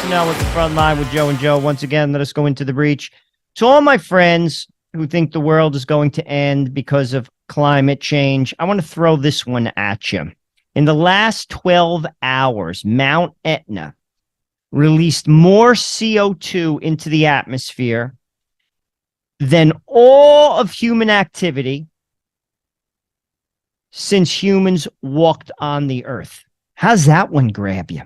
Now with the front line with Joe and Joe. Once again, let us go into the breach. To all my friends who think the world is going to end because of climate change, I want to throw this one at you. In the last 12 hours, Mount Etna released more CO2 into the atmosphere than all of human activity since humans walked on the earth. How's that one grab you?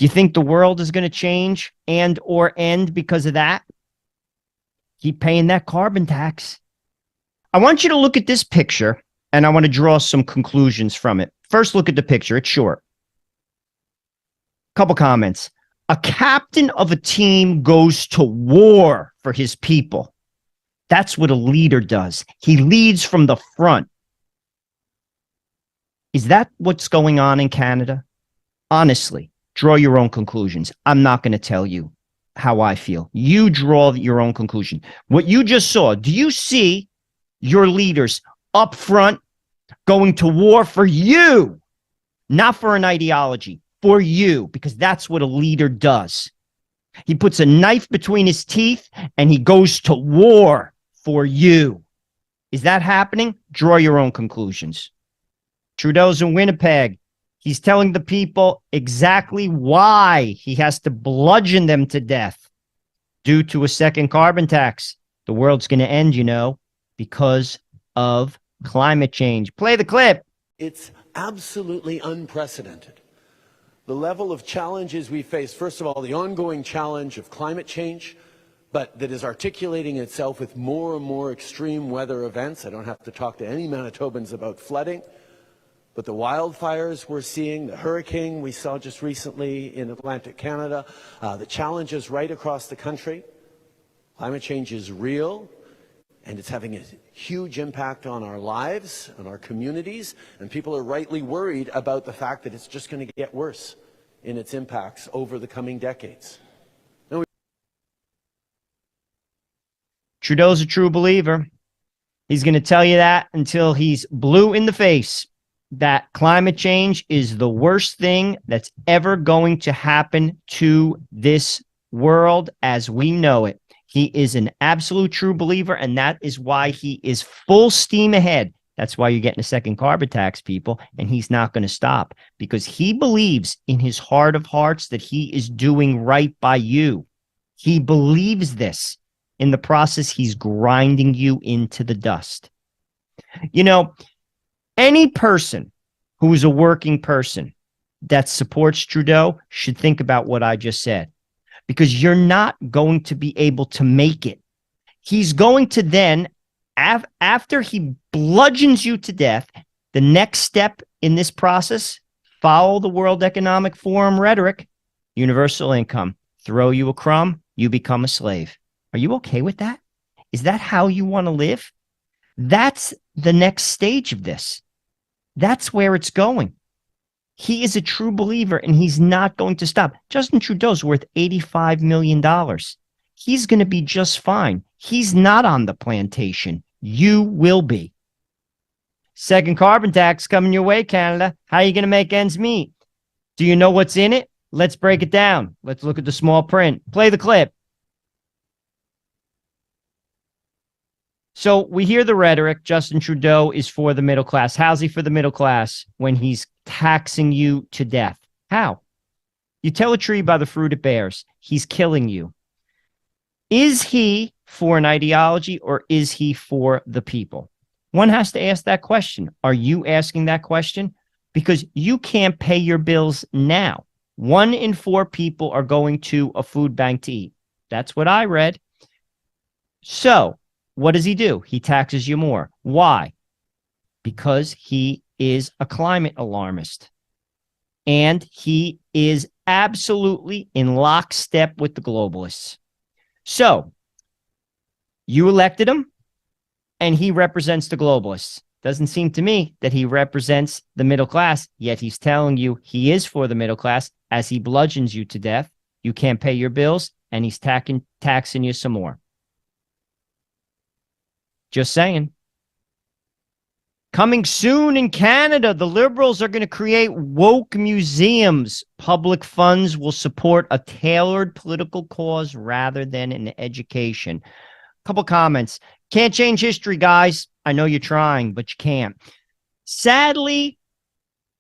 Do you think the world is going to change and or end because of that? Keep paying that carbon tax. I want you to look at this picture, and I want to draw some conclusions from it. First, look at the picture. It's short. Couple comments. A captain of a team goes to war for his people. That's what a leader does. He leads from the front. Is that what's going on in Canada? Honestly. Draw your own conclusions. I'm not going to tell you how I feel. You draw your own conclusion. What you just saw, do you see your leaders up front going to war for you? Not for an ideology, for you, because that's what a leader does. He puts a knife between his teeth and he goes to war for you. Is that happening? Draw your own conclusions. Trudeau's in Winnipeg. He's telling the people exactly why he has to bludgeon them to death due to a second carbon tax. The world's going to end, you know, because of climate change. Play the clip. It's absolutely unprecedented. The level of challenges we face, first of all, the ongoing challenge of climate change, but that is articulating itself with more and more extreme weather events. I don't have to talk to any Manitobans about flooding. But the wildfires we're seeing, the hurricane we saw just recently in Atlantic Canada, the challenges right across the country. Climate change is real, and it's having a huge impact on our lives and our communities, and people are rightly worried about the fact that it's just going to get worse in its impacts over the coming decades. Trudeau's a true believer. He's going to tell you that until he's blue in the face. That climate change is the worst thing that's ever going to happen to this world as we know it. He is an absolute true believer, and that is why he is full steam ahead. That's why you're getting a second carbon tax, people, and he's not going to stop because he believes in his heart of hearts that he is doing right by you. He believes this. In the process, he's grinding you into the dust. You know, any person who is a working person that supports Trudeau should think about what I just said, because you're not going to be able to make it. He's going to then, after he bludgeons you to death, the next step in this process, follow the World Economic Forum rhetoric, universal income, throw you a crumb, you become a slave. Are you okay with that? Is that how you want to live? That's the next stage of this. That's where it's going. He is a true believer, and he's not going to stop. Justin Trudeau's worth $85 million. He's going to be just fine. He's not on the plantation. You will be. Second carbon tax coming your way, Canada. How are you going to make ends meet? Do you know what's in it? Let's break it down. Let's look at the small print. Play the clip. So we hear the rhetoric. Justin Trudeau is for the middle class. How's he for the middle class when he's taxing you to death? How? You tell a tree by the fruit it bears. He's killing you. Is he for an ideology or is he for the people? One has to ask that question. Are you asking that question? Because you can't pay your bills now. 1 in 4 people are going to a food bank to eat. That's what I read. So what does he do? He taxes you more. Why? Because he is a climate alarmist. And he is absolutely in lockstep with the globalists. So, you elected him, and he represents the globalists. Doesn't seem to me that he represents the middle class, yet he's telling you he is for the middle class as he bludgeons you to death. You can't pay your bills, and he's taxing you some more. Just saying. Coming soon in Canada, the Liberals are going to create woke museums. Public funds will support a tailored political cause rather than an education. Couple comments. Can't change history, guys. I know you're trying, but you can't. Sadly,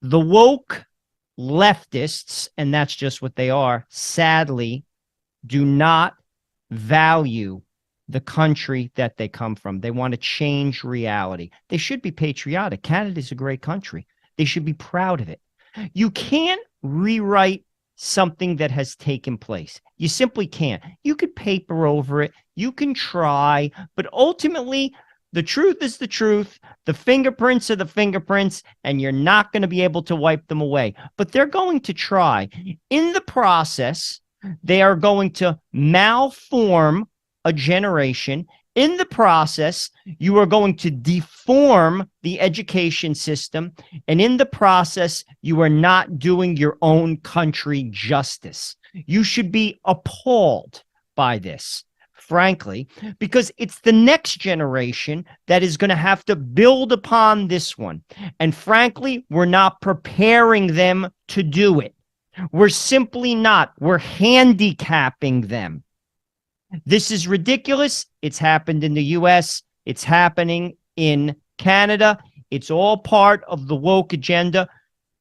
the woke leftists, and that's just what they are, sadly, do not value the country that they come from. They want to change reality. They should be patriotic. Canada is a great country. They should be proud of it. You can't rewrite something that has taken place. You simply can't. You could paper over it. You can try, but ultimately, the truth is the truth. The fingerprints are the fingerprints, and you're not going to be able to wipe them away. But they're going to try. In the process, they are going to malform a generation. In the process, you are going to deform the education system. And in the process, you are not doing your own country justice. You should be appalled by this, frankly, because it's the next generation that is going to have to build upon this one. And frankly, we're not preparing them to do it. We're simply not. We're handicapping them. This is ridiculous. It's happened in the US. It's happening in Canada. It's all part of the woke agenda.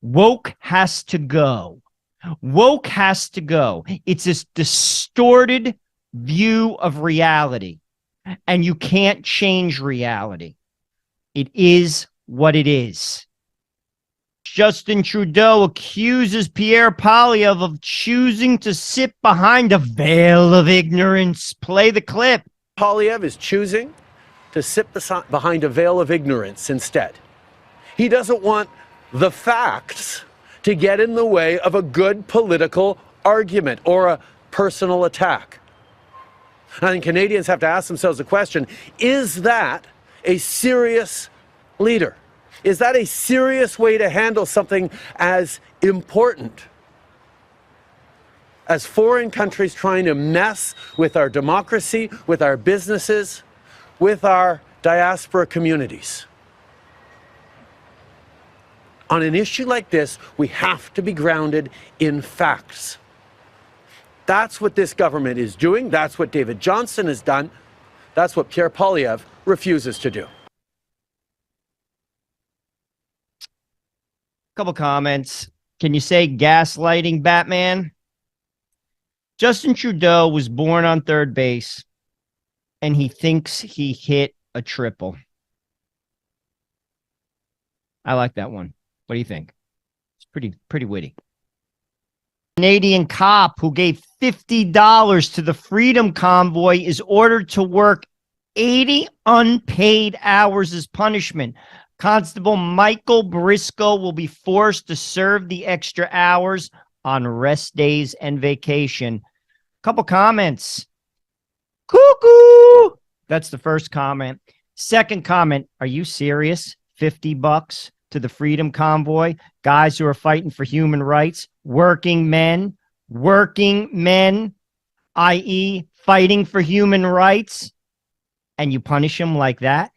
Woke has to go. Woke has to go. It's a distorted view of reality, and you can't change reality. It is what it is. Justin Trudeau accuses Pierre Poilievre of choosing to sit behind a veil of ignorance. Play the clip. Poilievre is choosing to sit behind a veil of ignorance instead. He doesn't want the facts to get in the way of a good political argument or a personal attack. I think Canadians have to ask themselves the question, is that a serious leader? Is that a serious way to handle something as important as foreign countries trying to mess with our democracy, with our businesses, with our diaspora communities? On an issue like this, we have to be grounded in facts. That's what this government is doing. That's what David Johnston has done. That's what Pierre Poilievre refuses to do. Couple comments. Can you say gaslighting, Batman? Justin Trudeau was born on third base, and he thinks he hit a triple. I like that one. What do you think? It's pretty witty. Canadian cop who gave $50 to the Freedom Convoy is ordered to work 80 unpaid hours as punishment. Constable Michael Briscoe will be forced to serve the extra hours on rest days and vacation. Couple comments. Cuckoo! That's the first comment. Second comment, are you serious? $50 to the Freedom Convoy, guys who are fighting for human rights, working men, i.e. fighting for human rights, and you punish them like that?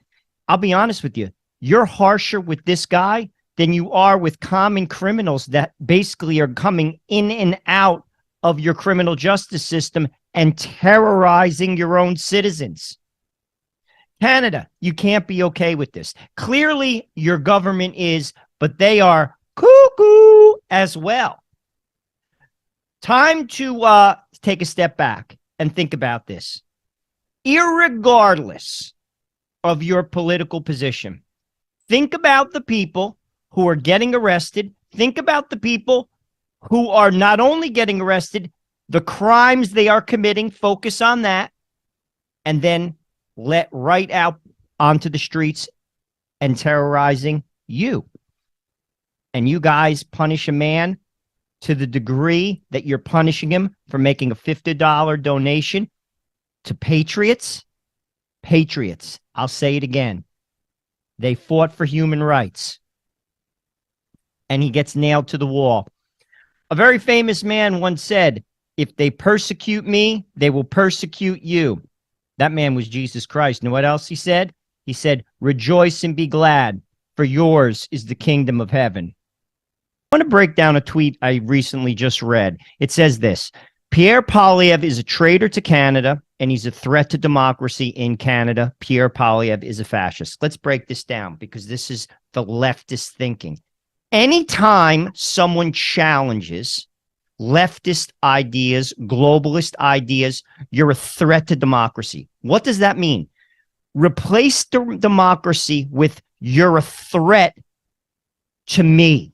I'll be honest with you. You're harsher with this guy than you are with common criminals that basically are coming in and out of your criminal justice system and terrorizing your own citizens. Canada, you can't be okay with this. Clearly, your government is, but they are cuckoo as well. Time to take a step back and think about this. Irregardless of your political position, think about the people who are getting arrested. Think about the people who are not only getting arrested, the crimes they are committing, focus on that, and then let right out onto the streets and terrorizing you. And you guys punish a man to the degree that you're punishing him for making a $50 donation to patriots. Patriots, I'll say it again. They fought for human rights. And he gets nailed to the wall. A very famous man once said, if they persecute me, they will persecute you. That man was Jesus Christ. You know what else he said? He said, rejoice and be glad, for yours is the kingdom of heaven. I want to break down a tweet I recently just read. It says this: Pierre Poilievre is a traitor to Canada, and he's a threat to democracy in Canada. Pierre Poilievre is a fascist. Let's break this down, because this is the leftist thinking. Anytime someone challenges leftist ideas, globalist ideas, you're a threat to democracy. What does that mean? Replace democracy with you're a threat to me.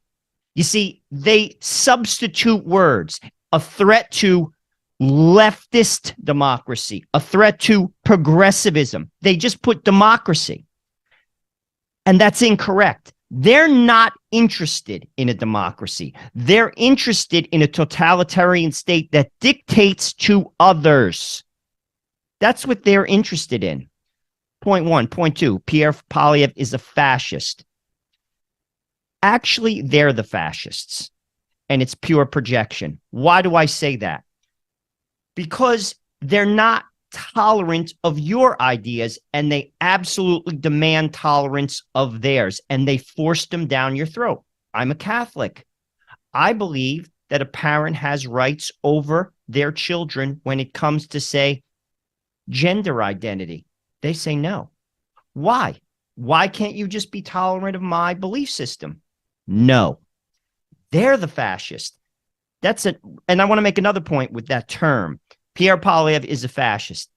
You see, they substitute words. A threat to leftist democracy, a threat to progressivism. They just put democracy. And that's incorrect. They're not interested in a democracy. They're interested in a totalitarian state that dictates to others. That's what they're interested in. Point one. Point two, Pierre Poilievre is a fascist. Actually, they're the fascists, and it's pure projection. Why do I say that? Because they're not tolerant of your ideas, and they absolutely demand tolerance of theirs, and they force them down your throat. I'm a Catholic. I believe that a parent has rights over their children when it comes to, say, gender identity. They say no. Why? Why can't you just be tolerant of my belief system? No. They're the fascist. That's it. And I want to make another point with that term. Pierre Poilievre is a fascist.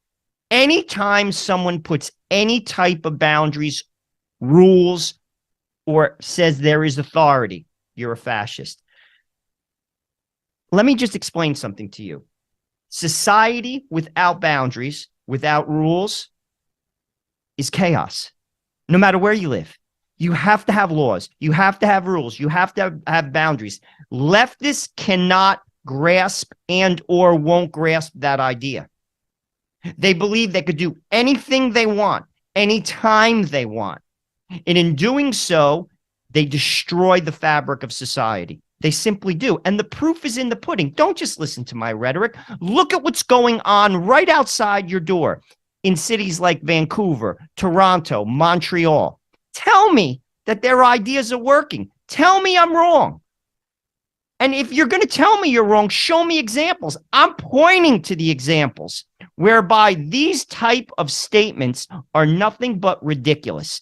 Anytime someone puts any type of boundaries, rules, or says there is authority, you're a fascist. Let me just explain something to you. Society without boundaries, without rules, is chaos. No matter where you live. You have to have laws. You have to have rules. You have to have boundaries. Leftists cannot grasp and or won't grasp that idea. They believe they could do anything they want, anytime they want. And in doing so, they destroy the fabric of society. They simply do. And the proof is in the pudding. Don't just listen to my rhetoric. Look at what's going on right outside your door in cities like Vancouver, Toronto, Montreal. Tell me that their ideas are working. Tell me I'm wrong. And if you're going to tell me you're wrong, show me examples. I'm pointing to the examples whereby these type of statements are nothing but ridiculous.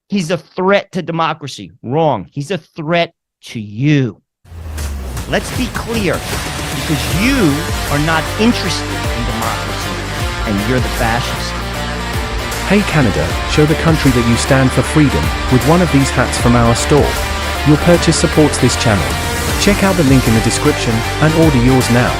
He's a threat to democracy. Wrong. He's a threat to you. Let's be clear, because you are not interested in democracy, and you're the fascist. Hey Canada, show the country that you stand for freedom with one of these hats from our store. Your purchase supports this channel. Check out the link in the description and order yours now.